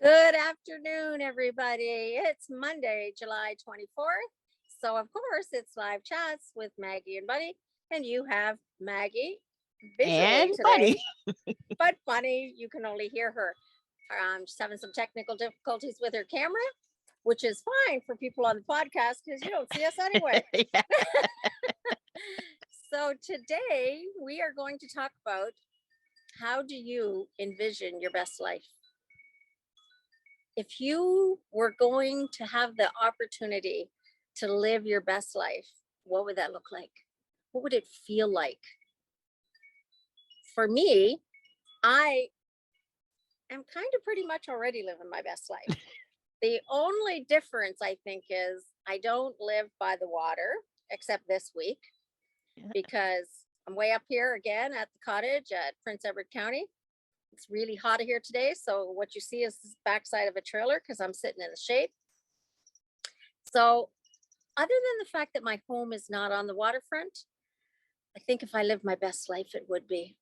Good afternoon, everybody. It's Monday, July 24th. So, of course, it's Live Chats with Maggie and Buddy. And you have Maggie visually And today, funny. but funny. You can only hear her. She's having some technical difficulties with her camera, which is fine for people on the podcast because you don't see us anyway. Yeah. So, today we are going to talk about how do you envision your best life? If you were going to have the opportunity to live your best life, what would that look like? What would it feel like? For me, I am kind of pretty much already living my best life. The only difference I think is I don't live by the water except this week because I'm way up here again at the cottage at Prince Edward County. It's really hot here today. So what you see is the backside of a trailer because I'm sitting in the shade. So other than the fact that my home is not on the waterfront, I think if I lived my best life, it would be.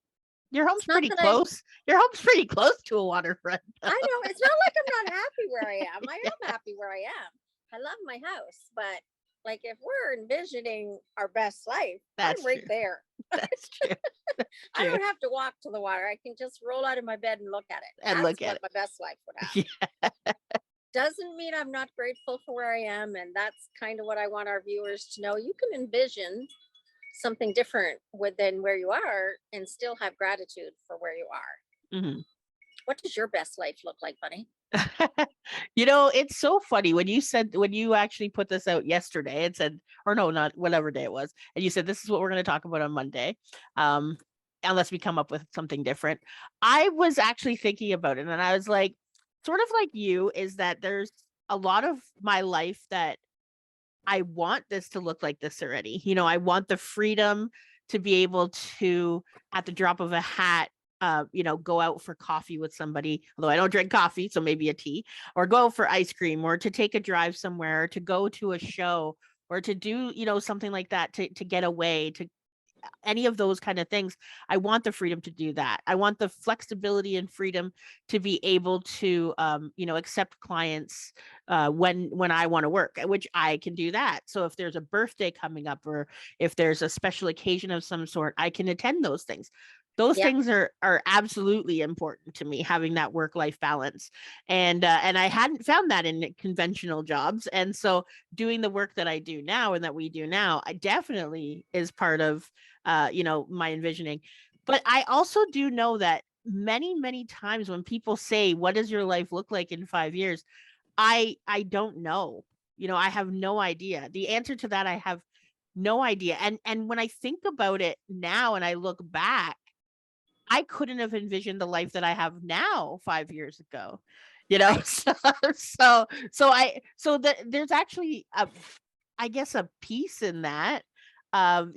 Your It's home's not pretty that I close. Your home's pretty close to a waterfront. I know it's not like I'm not happy where I am. I am happy where I am. I love my house, but like if we're envisioning our best life, I'm That's right true. there. That's true. I True. don't have to walk to the water. I can just roll out of my bed and look at it. And That's look at what my best life would have. it. Yeah. Doesn't mean I'm not grateful for where I am. And that's kind of what I want our viewers to know. You can envision something different than where you are and still have gratitude for where you are. Mhm. What does your best life look like, buddy? It's so funny when you actually put this out yesterday, it said, or no, not whatever day it was, and you said this is what we're going to talk about on Monday, um, unless we come up with something different. I was actually thinking about it, and I was like, sort of like you, is that there's a lot of my life that I want this to look like this already. I want the freedom to be able to, at the drop of a hat, go out for coffee with somebody, although I don't drink coffee, so maybe a tea, or go out for ice cream, or to take a drive somewhere, or to go to a show, or to do, something like that to get away, to any of those kind of things. I want the freedom to do that. I want the flexibility and freedom to be able to accept clients when I want to work, which I can do that. So if there's a birthday coming up, or if there's a special occasion of some sort, I can attend those things. Those Yeah. things are absolutely important to me, having that work-life balance. And I hadn't found that in conventional jobs. And so doing the work that I do now and that we do now, I definitely is part of my envisioning. But I also do know that many times when people say, what does your life look like in 5 years? I don't know. I have no idea. The answer to that, I have no idea. And when I think about it now and I look back, I couldn't have envisioned the life that I have now 5 years ago. Right. There's actually I guess a piece in that, of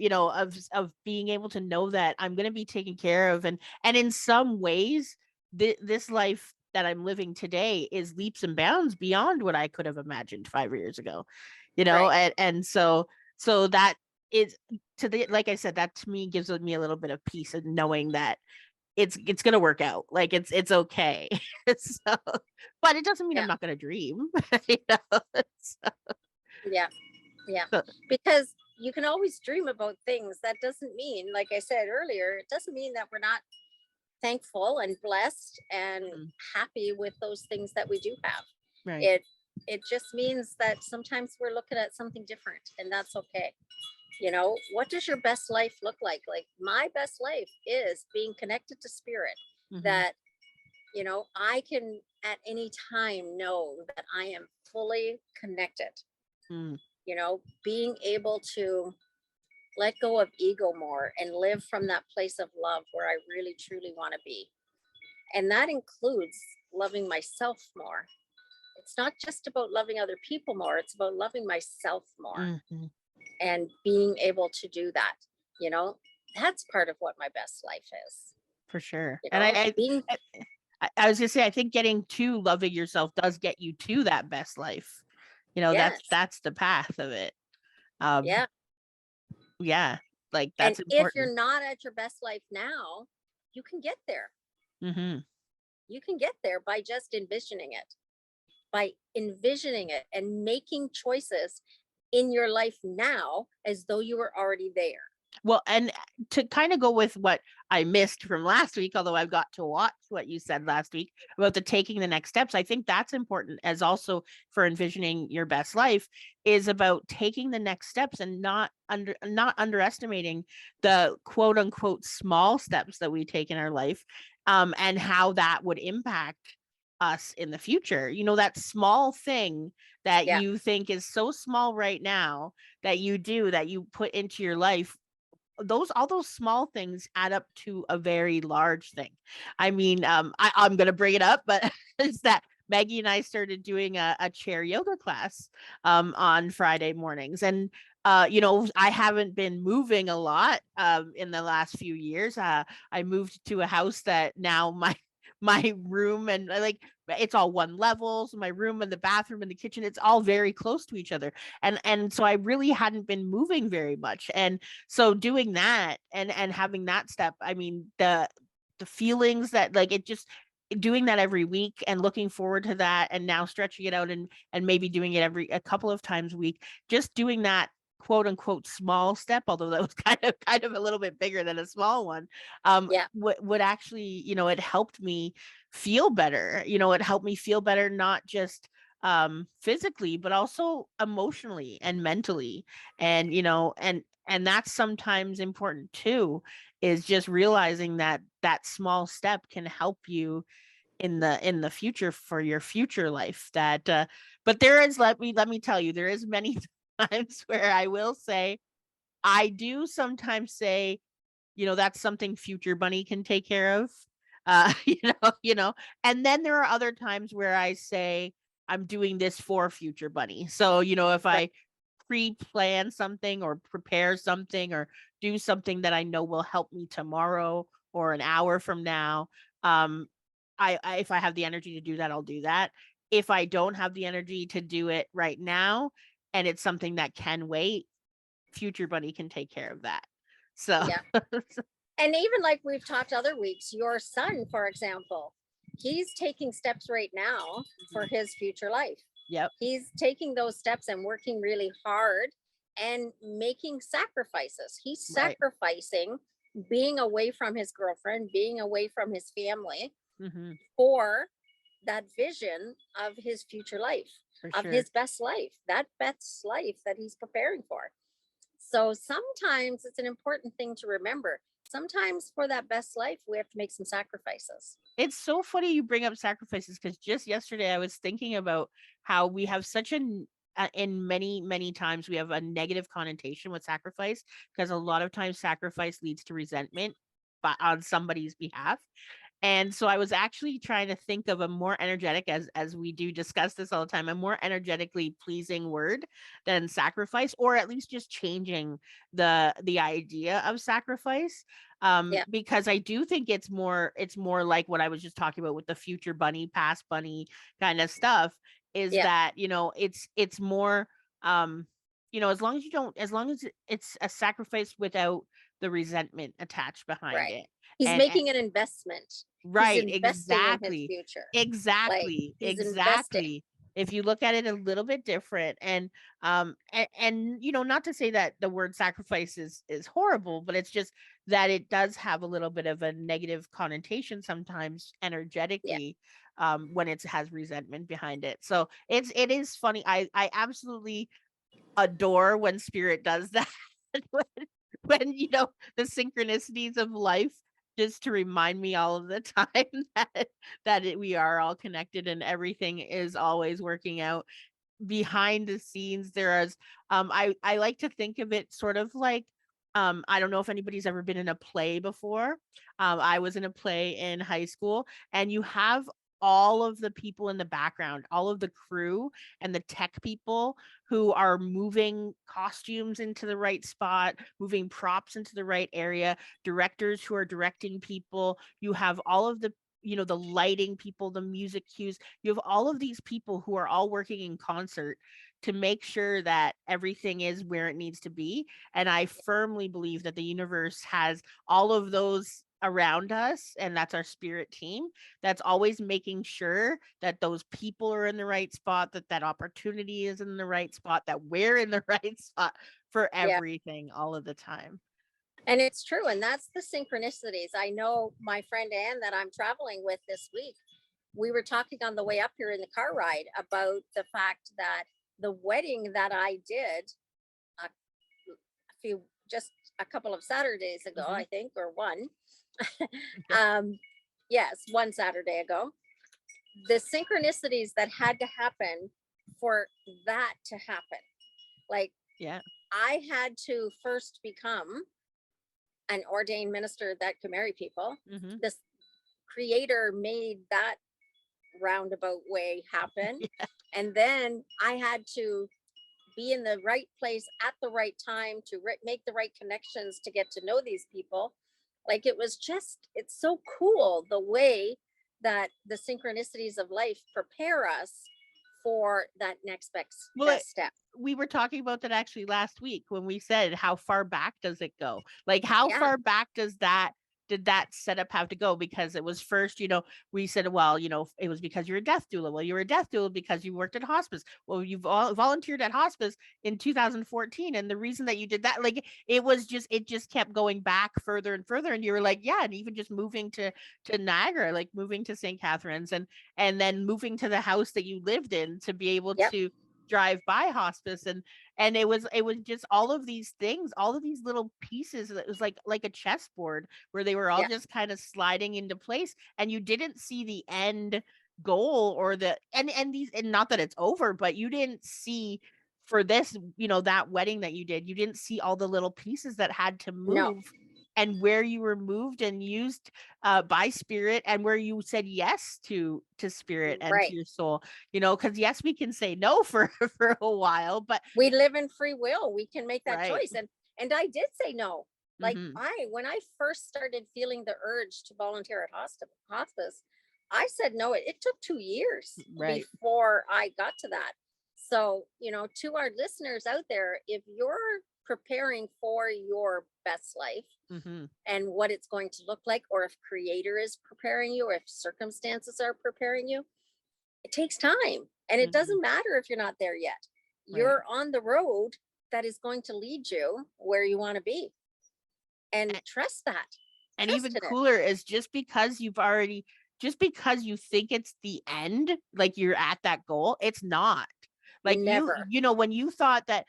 being able to know that I'm going to be taken care of, and in some ways this life that I'm living today is leaps and bounds beyond what I could have imagined 5 years ago. Right. And so that is, like I said, that to me gives me a little bit of peace in knowing that it's gonna work out. Like it's okay. So, but it doesn't mean I'm Yeah. not gonna dream. you know? So, Yeah. Yeah. so, Because you can always dream about things. That doesn't mean, like I said earlier, it doesn't mean that we're not thankful and blessed and mhm, happy with those things that we do have. right. It it just means that sometimes we're looking at something different and that's okay. What does your best life look like? Like my best life is being connected to spirit, Hmm. that I can at any time know that I am fully connected, Mm, being able to let go of ego more and live from that place of love where I really truly want to be. And that includes loving myself more. It's not just about loving other people more, it's about loving myself more mhm, and being able to do that. You know, that's part of what my best life is. for sure. You And know, being, I was gonna say, I think getting to loving yourself does get you to that best life. That's yes, that's the path of it. Um, yeah. yeah, like And that's if important. you're not at your best life now, you can get there. Hmm. You can get there by just envisioning it and making choices in your life now as though you were already there. Well, and to kind of go with what I missed from last week, although I've got to watch what you said last week about the taking the next steps, I think that's important as also for envisioning your best life is about taking the next steps and not underestimating the quote unquote small steps that we take in our life, and how that would impact us in the future. You know, that small thing that Yeah. you think is so small right now that you put into your life, all those small things add up to a very large thing. I mean, I'm gonna bring it up, but it's that Maggie and I started doing a chair yoga class on Friday mornings. And you know, I haven't been moving a lot in the last few years. I moved to a house that now my room and like it's all one level. So my room and the bathroom and the kitchen, it's all very close to each other. And so I really hadn't been moving very much. And so doing that and having that step, I mean, the feelings that like it just doing that every week and looking forward to that and now stretching it out and maybe doing it every a couple of times a week, just doing that quote unquote small step, although that was kind of a little bit bigger than a small one, Yeah. would actually, you know, it helped me feel better. You know, it helped me feel better, not just physically, but also emotionally and mentally. And, you know, and that's sometimes important too, is just realizing that that small step can help you in the future for your future life. That but there is, let me tell you, there is many times where I will say, I do sometimes say, you know, that's something future bunny can take care of. You know, and then there are other times where I say I'm doing this for future bunny. So, you know, if Right. I pre-plan something or prepare something or do something that I know will help me tomorrow or an hour from now, um I if I have the energy to do that, I'll do that. If I don't have the energy to do it right now and it's something that can wait, future bunny can take care of that. So Yeah. And even like we've talked other weeks, your son, for example, he's taking steps right now for his future life. yep. He's taking those steps and working really hard and making sacrifices. He's Right. sacrificing being away from his girlfriend, being away from his family Mhm. for that vision of his future life, For of sure. his best life, that best life that he's preparing for. So sometimes it's an important thing to remember. Sometimes for that best life, we have to make some sacrifices. It's so funny you bring up sacrifices because just yesterday I was thinking about how we have such an in many times we have a negative connotation with sacrifice, because a lot of times sacrifice leads to resentment but on somebody's behalf. And so I was actually trying to think of a more energetic, as we do discuss this all the time, a more energetically pleasing word than sacrifice, or at least just changing the idea of sacrifice. Yeah. Because I do think it's more like what I was just talking about with the future bunny, past bunny kind of stuff, is Yeah. that, you know, it's more you know, as long as you don't, as long as it's a sacrifice without the resentment attached behind Right. it. He's And making an investment. He's right, investing in his exactly. future. Like Exactly, he's investing. exactly. If you look at it a little bit different, and you know, not to say that the word sacrifice is horrible, but it's just that it does have a little bit of a negative connotation sometimes Yeah. energetically, when it has resentment behind it. So it is funny. I absolutely adore when spirit does that. when, when you know, the synchronicities of life, just to remind me all of the time we are all connected and everything is always working out behind the scenes. There is I like to think of it sort of like, I don't know if anybody's ever been in a play before. I was in a play in high school, and you have all of the people in the background, all of the crew and the tech people who are moving costumes into the right spot, moving props into the right area, directors who are directing people. You have all of the, you know, the lighting people, the music cues. You have all of these people who are all working in concert to make sure that everything is where it needs to be. And I firmly believe that the universe has all of those around us, and that's our spirit team, that's always making sure that those people are in the right spot, that that opportunity is in the right spot, that we're in the right spot for Yeah. everything all of the time. And it's true. And that's the synchronicities. I know my friend Anne that I'm traveling with this week. We were talking on the way up here in the car ride about the fact that the wedding that I did a just a couple of Saturdays ago, Mm-hmm. I think, or one. Yeah. Yes, one Saturday ago. The synchronicities that had to happen for that to happen. Like, Yeah. I had to first become an ordained minister that could marry people. Mm-hmm. This creator made that roundabout way happen. Yeah. And then I had to be in the right place at the right time to make the right connections to get to know these people. Like, it was just, it's so cool the way that the synchronicities of life prepare us for that next best step. We were talking about that actually last week when we said, how far back does it go? Like, how Yeah. far back did that setup have to go? Because it was first, we said, well, it was because you're a death doula. Well, you were a death doula because you worked at hospice. Well, you volunteered at hospice in 2014. And the reason that you did that, like, it just kept going back further and further. And you were like, yeah. And even just moving to Niagara, like moving to St. Catharines, and then moving to the house that you lived in to be able Yep. to drive by hospice, and it was just all of these things, all of these little pieces that was like a chessboard where they were all Yeah. just kind of sliding into place, and you didn't see the end goal or the and these, and not that it's over, but you didn't see for this, that wedding that you didn't see all the little pieces that had to No. move, and where you were moved and used by spirit, and where you said yes to spirit and Right. to your soul, because yes, we can say no for for a while, but We live in free will. We can make that right. choice. And I did say no. Like, Mm-hmm. when I first started feeling the urge to volunteer at hospice, I said no. It took 2 years Right. before I got to that. So, to our listeners out there, if you're preparing for your best life Mm-hmm. and what it's going to look like, or if creator is preparing you, or if circumstances are preparing you, it takes time. And it Mm-hmm. doesn't matter if you're not there yet. Right. You're on the road that is going to lead you where you want to be. And trust that. And Trust even in it. cooler is just because you think it's the end, like you're at that goal, it's not. Like, Never. when you thought that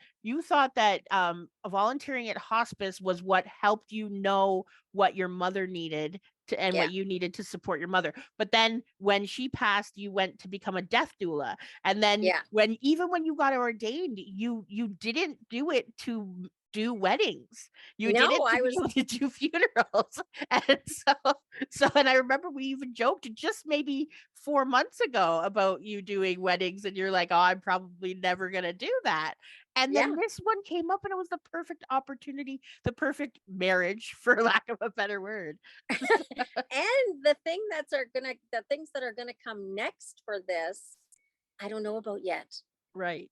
volunteering at hospice was what helped you know what your mother needed to, and Yeah. what you needed to support your mother. But then when she passed, you went to become a death doula. And then Yeah. when you got ordained, you didn't do it to do weddings. You did it to be able to do funerals. And and I remember we even joked just maybe 4 months ago about you doing weddings, and you're like, oh, I'm probably never gonna do that. And then Yeah. this one came up, and it was the perfect opportunity, the perfect marriage, for lack of a better word. And the things that are gonna come next for this, I don't know about yet. Right.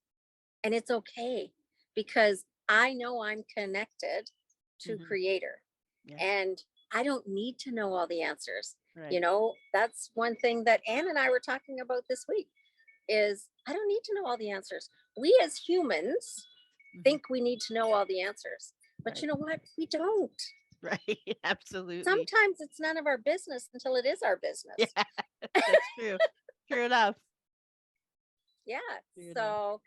And it's okay, because I know I'm connected to Mhm. creator. Yeah. And I don't need to know all the answers. Right. That's one thing that Anne and I were talking about this week, is I don't need to know all the answers. We as humans Mhm. think we need to know all the answers. But Right. you know what? We don't. Right. Absolutely. Sometimes it's none of our business until it is our business. Yeah, that's true. True enough. Yeah. True enough. So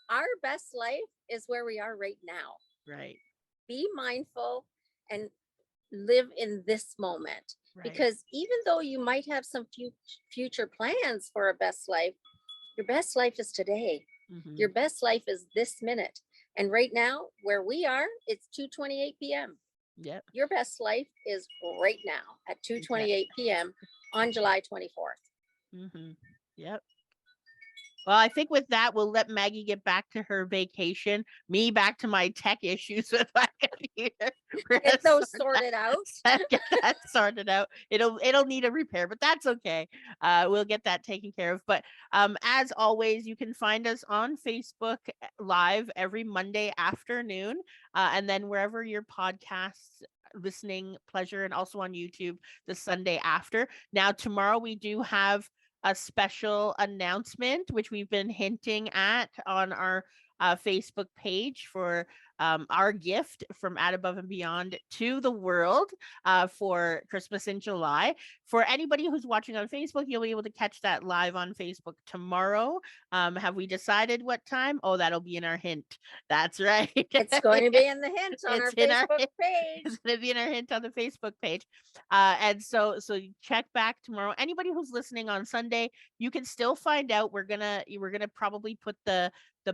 our best life is where we are right now. Right. Be mindful and live in this moment. Right. Because even though you might have some future plans for a best life, your best life is today. Mhm. Your best life is this minute. And right now, where we are, it's 2:28 p.m. Yep. Your best life is right now at 2:28 p.m. on July 24th. Mm-hmm. Yep. Well, I think with that, we'll let Maggie get back to her vacation. Me back to my tech issues with my computer. Get those sorted out. Get that sorted out. It'll need a repair, but that's okay. We'll get that taken care of. But as always, you can find us on Facebook Live every Monday afternoon, and then wherever your podcasts listening pleasure, and also on YouTube the Sunday after. Now, tomorrow we do have a special announcement, which we've been hinting at on our Facebook page for our gift from At Above and Beyond to the world for Christmas in July. For anybody who's watching on Facebook, you'll be able to catch that live on Facebook tomorrow. Have we decided what time? Oh, that'll be in our hint. That's right. It's going to be in the hint on our It's in our Facebook hint. page. It's going to be in our hint on the Facebook page. And so you check back tomorrow. Anybody who's listening on Sunday, you can still find out. We're gonna probably put the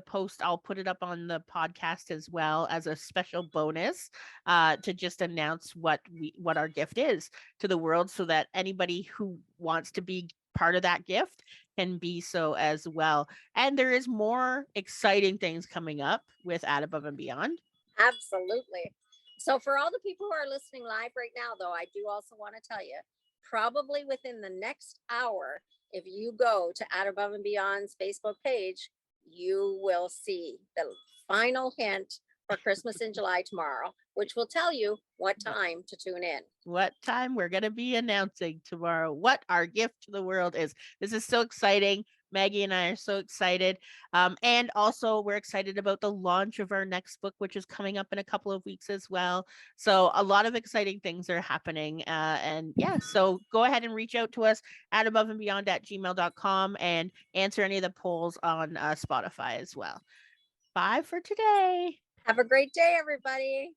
post. I'll put it up on the podcast as well as a special bonus to just announce what our gift is to the world, so that anybody who wants to be part of that gift can be so as well. And there is more exciting things coming up with At Above and Beyond. Absolutely. So for all the people who are listening live right now, though, I do also want to tell you, probably within the next hour, if you go to At Above and Beyond's Facebook page, you will see the final hint for Christmas in July tomorrow, which will tell you what time to tune in. What time we're going to be announcing tomorrow what our gift to the world is. This is so exciting. Maggie and I are so excited. And also we're excited about the launch of our next book, which is coming up in a couple of weeks as well. So a lot of exciting things are happening. And yeah, so go ahead and reach out to us at aboveandbeyond@gmail.com and answer any of the polls on Spotify as well. Bye for today. Have a great day, everybody.